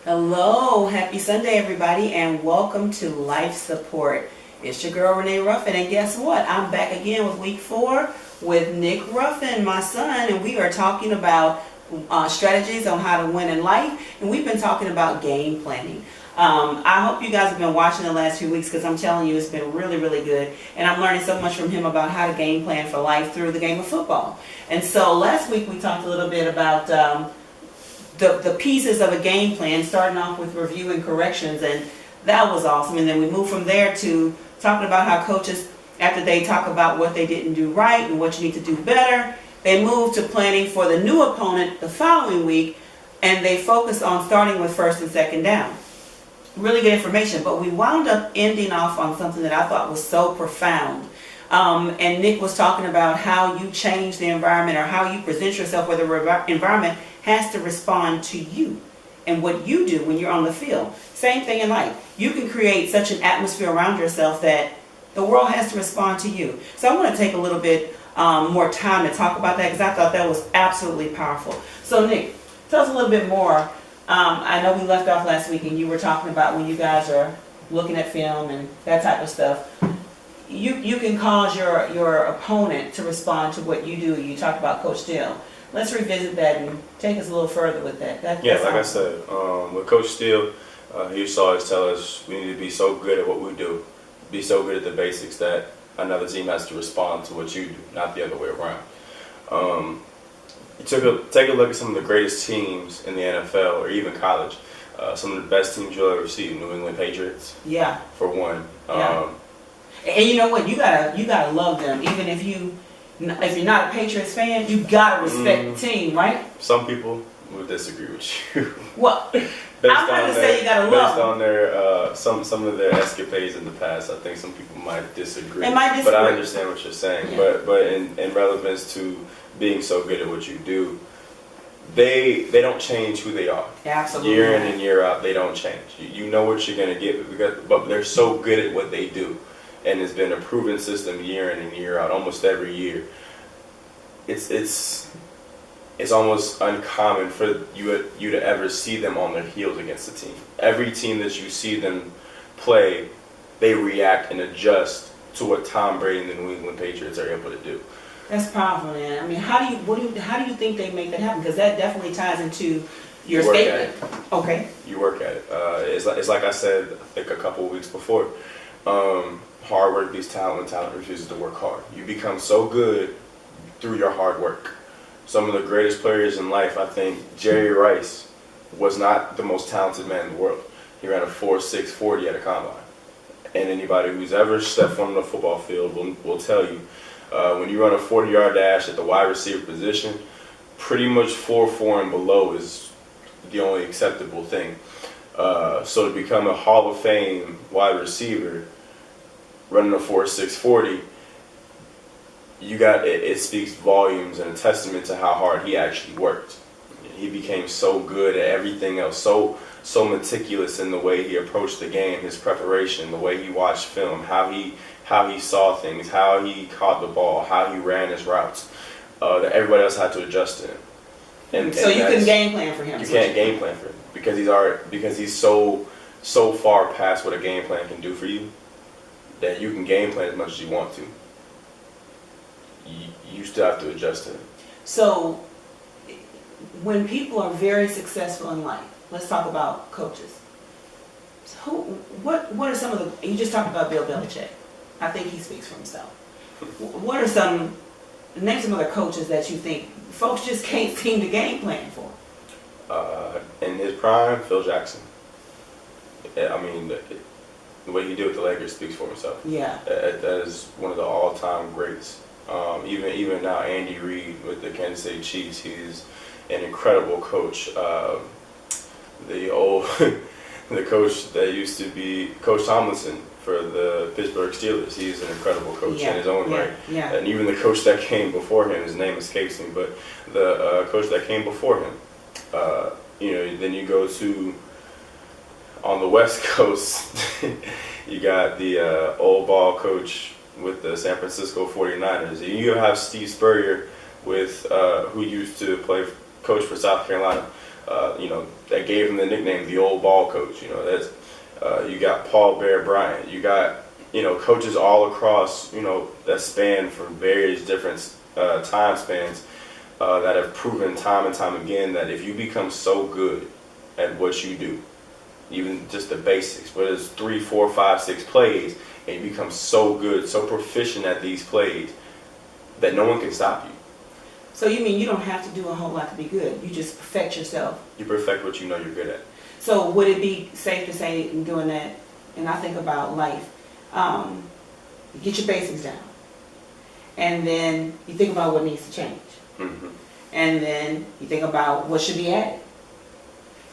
Hello, happy Sunday everybody, and welcome to Life Support. It's your girl Renee Ruffin, and guess what? I'm back again with week 4 with Nick Ruffin, my son, and we are talking about strategies on how to win in life, and we've been talking about game planning. I hope you guys have been watching the last few weeks because I'm telling you it's been really, really good, and I'm learning so much from him about how to game plan for life through the game of football. And so last week we talked a little bit about the pieces of a game plan, starting off with review and corrections, and that was awesome. And then we moved from there to talking about how coaches, after they talk about what they didn't do right and what you need to do better, they move to planning for the new opponent the following week, and they focus on starting with first and second down. Really good information, but we wound up ending off on something that I thought was so profound. And Nick was talking about how you change the environment, or how you present yourself, where the environment has to respond to you and what you do when you're on the field. Same thing in life. You can create such an atmosphere around yourself that the world has to respond to you. So I want to take a little bit more time to talk about that, because I thought that was absolutely powerful. So Nick, tell us a little bit more. I know we left off last week and you were talking about when you guys are looking at film and that type of stuff, you can cause your opponent to respond to what you do. You talked about Coach Steele. Let's revisit that and take us a little further with that. Like I said, with Coach Steele, he used to always tell us we need to be so good at what we do, be so good at the basics that another team has to respond to what you do, not the other way around. Take a look at some of the greatest teams in the NFL or even college. Some of the best teams you'll ever see: New England Patriots. Yeah. For one. Yeah. And you know what? You gotta love them, even if you're not a Patriots fan. You gotta respect the team, right? Some people would disagree with you. Well, I'm trying to say you gotta love them. Based on their some of their escapades in the past, I think some people might disagree. But I understand what you're saying. Yeah. But in relevance to being so good at what you do, they don't change who they are. Absolutely. Year in and year out, they don't change. You know what you're gonna get, but they're so good at what they do. And it's been a proven system year in and year out, almost every year. It's almost uncommon for you to ever see them on their heels against a team. Every team that you see them play, they react and adjust to what Tom Brady and the New England Patriots are able to do. That's powerful, man. I mean, how do you think they make that happen? Because that definitely ties into your statement. Okay. You work at it. It's like I said, I think a couple of weeks before. Hard work beats talent when talent refuses to work hard. You become so good through your hard work. Some of the greatest players in life, I think Jerry Rice was not the most talented man in the world. He ran a 4.6 40 at a combine. And anybody who's ever stepped on the football field will tell you, when you run a 40-yard dash at the wide receiver position, pretty much 4.4 and below is the only acceptable thing. So to become a Hall of Fame wide receiver, running a 4.6 40, it speaks volumes and a testament to how hard he actually worked. He became so good at everything else, so meticulous in the way he approached the game, his preparation, the way he watched film, how he saw things, how he caught the ball, how he ran his routes, that everybody else had to adjust to him. And you can game plan for him. You can't game plan for him because he's so far past what a game plan can do for you, that you can game plan as much as you want to. You still have to adjust to it. So, when people are very successful in life, let's talk about coaches. So, what are some of the? You just talked about Bill Belichick. I think he speaks for himself. What are name some other coaches that you think folks just can't seem to game plan for? In his prime, Phil Jackson. I mean, the way he did with the Lakers speaks for himself. Yeah. That is one of the all-time greats. Even now, Andy Reid with the Kansas City Chiefs, he's an incredible coach. The coach that used to be Coach Tomlinson for the Pittsburgh Steelers, he's an incredible coach in his own right. Yeah. And even the coach that came before him, his name escapes me, but the coach that came before him, then you go to on the West Coast, you got the old ball coach with the San Francisco 49ers. You have Steve Spurrier with who used to coach for South Carolina. That gave him the nickname the old ball coach. That's you got Paul Bear Bryant. You got coaches all across that span from various different time spans that have proven time and time again that if you become so good at what you do, even just the basics, whether it's 3, 4, 5, 6 plays, and you become so good, so proficient at these plays that no one can stop you. So you mean you don't have to do a whole lot to be good? You just perfect yourself? You perfect what you know you're good at. So would it be safe to say in doing that, and I think about life, get your basics down, and then you think about what needs to change, Mm-hmm. and then you think about what should be added,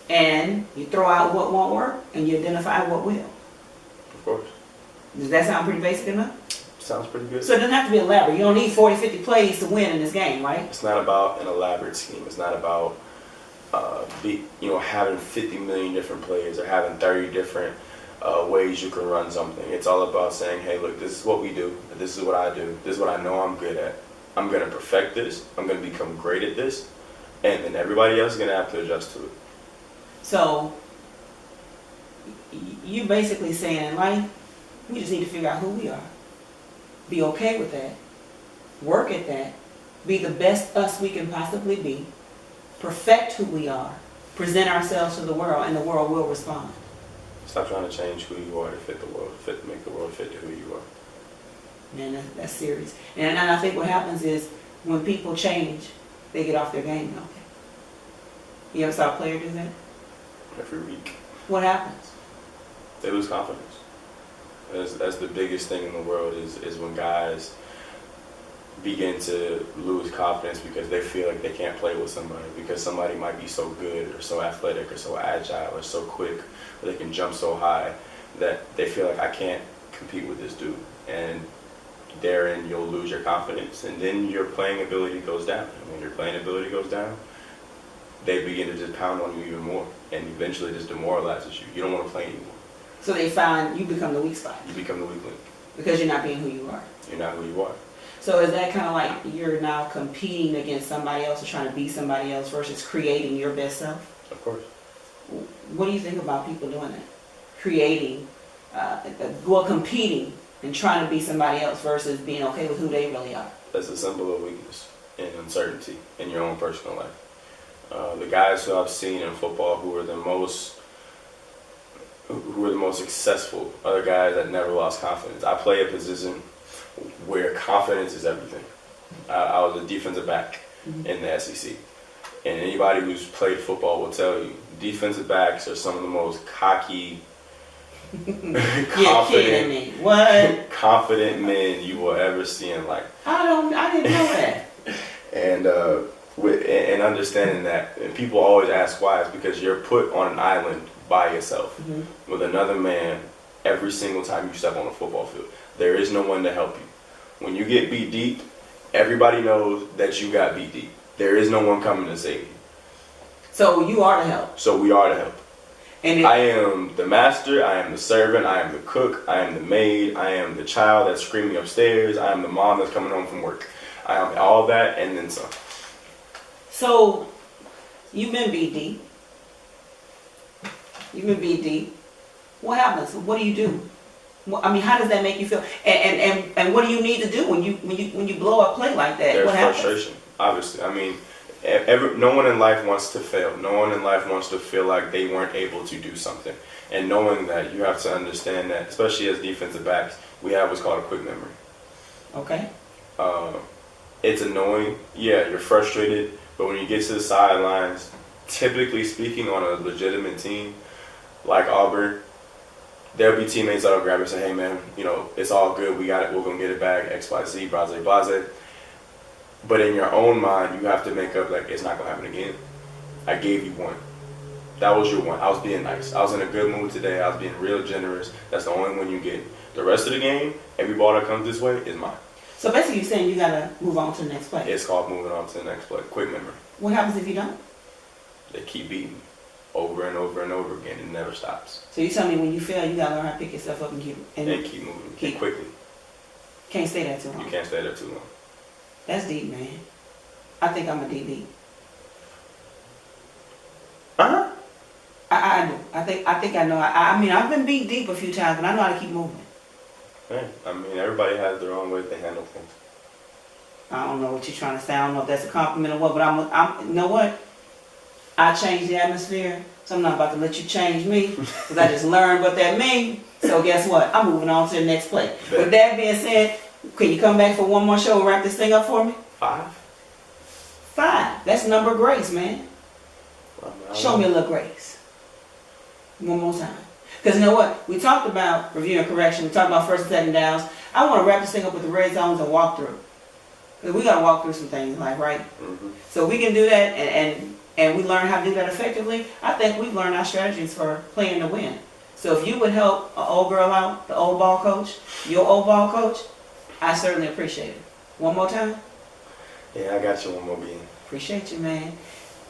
and you throw out what won't work, and you identify what will. Of course. Does that sound pretty basic enough? Sounds pretty good. So it doesn't have to be elaborate. You don't need 40, 50 plays to win in this game, right? It's not about an elaborate scheme. It's not about having 50 million different plays or having 30 different ways you can run something. It's all about saying, hey, look, this is what we do. This is what I do. This is what I know I'm good at. I'm going to perfect this. I'm going to become great at this. And then everybody else is going to have to adjust to it. So you're basically saying in life, we just need to figure out who we are. Be okay with that. Work at that. Be the best us we can possibly be. Perfect who we are. Present ourselves to the world, and the world will respond. Stop trying to change who you are to fit the world, to make the world fit to who you are. Man, that's serious. And I think what happens is when people change, they get off their game, don't they? You ever saw a player do that? Every week. What happens? They lose confidence. That's the biggest thing in the world is when guys begin to lose confidence because they feel like they can't play with somebody because somebody might be so good or so athletic or so agile or so quick or they can jump so high that they feel like I can't compete with this dude. And therein you'll lose your confidence and then your playing ability goes down. And when your playing ability goes down, they begin to just pound on you even more and eventually just demoralizes you. You don't want to play anymore. So they find you become the weak spot. You become the weak link. Because you're not being who you are. You're not who you are. So is that kind of like you're now competing against somebody else or trying to be somebody else versus creating your best self? Of course. What do you think about people doing that? Creating, competing and trying to be somebody else versus being okay with who they really are. That's a symbol of weakness and uncertainty in your own personal life. The guys who I've seen in football who are the most successful are the guys that never lost confidence. I play a position where confidence is everything. I was a defensive back in the SEC. And anybody who's played football will tell you, defensive backs are some of the most cocky, confident men you will ever see in life. I didn't know that. And understanding that, and people always ask why, it's because you're put on an island by yourself with another man every single time you step on a football field. There is no one to help you. When you get beat deep, everybody knows that you got beat deep. There is no one coming to save you. So you are the help. So we are the help. And I am the master, I am the servant, I am the cook, I am the maid, I am the child that's screaming upstairs, I am the mom that's coming home from work. I am all that and then some. So you've been beat deep. You've been beat deep. What happens? What do you do? I mean, how does that make you feel? And what do you need to do when you blow a play like that? There's what happens? frustration, obviously. I mean, no one in life wants to fail. No one in life wants to feel like they weren't able to do something. And knowing that, you have to understand that, especially as defensive backs, we have what's called a quick memory. Okay. It's annoying. Yeah, you're frustrated. But when you get to the sidelines, typically speaking, on a legitimate team like Auburn, there'll be teammates that'll grab it and say, hey, man, it's all good. We got it. We're going to get it back. X, Y, Z, blase, blase. But in your own mind, you have to make up, like, it's not going to happen again. I gave you one. That was your one. I was being nice. I was in a good mood today. I was being real generous. That's the only one you get. The rest of the game, every ball that comes this way is mine. So basically you're saying you got to move on to the next play. It's called moving on to the next play. Quick memory. What happens if you don't? They keep beating over and over and over again. It never stops. So you tell me when you fail, you got to learn how to pick yourself up and keep moving. Keep quickly. Can't stay there too long. You can't stay there too long. That's deep, man. I think I'm a DB. think I know. I mean, I've been beat deep a few times, but I know how to keep moving. Yeah, I mean, everybody has their own way they handle things. I don't know what you're trying to say. I don't know if that's a compliment or what, but you know what? I changed the atmosphere, so I'm not about to let you change me, because I just learned what that means. So guess what? I'm moving on to the next play. With that being said, can you come back for one more show and wrap this thing up for me? 5? 5. That's number grace, man. Well, Show me a little grace. One more time. Because you know what? We talked about review and correction. We talked about first and second downs. I want to wrap this thing up with the red zones and walk through. Because we got to walk through some things in life, right? Mm-hmm. So we can do that and we learn how to do that effectively. I think we've learned our strategies for playing to win. So if you would help an old girl out, the old ball coach, your old ball coach, I certainly appreciate it. One more time? Yeah, I got you one more being. Appreciate you, man.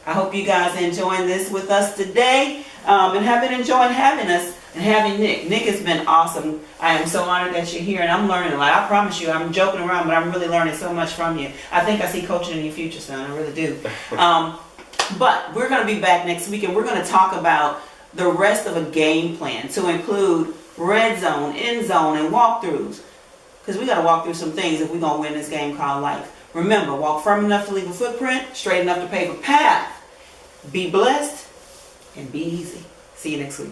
I hope you guys are enjoying this with us today and have been enjoying having us and having Nick. Nick has been awesome. I am so honored that you're here and I'm learning a lot. I promise you, I'm joking around, but I'm really learning so much from you. I think I see coaching in your future, son. I really do. But we're going to be back next week and we're going to talk about the rest of a game plan to include red zone, end zone, and walkthroughs. Because we got to walk through some things if we're going to win this game called life. Remember, walk firm enough to leave a footprint, straight enough to pave a path. Be blessed and be easy. See you next week.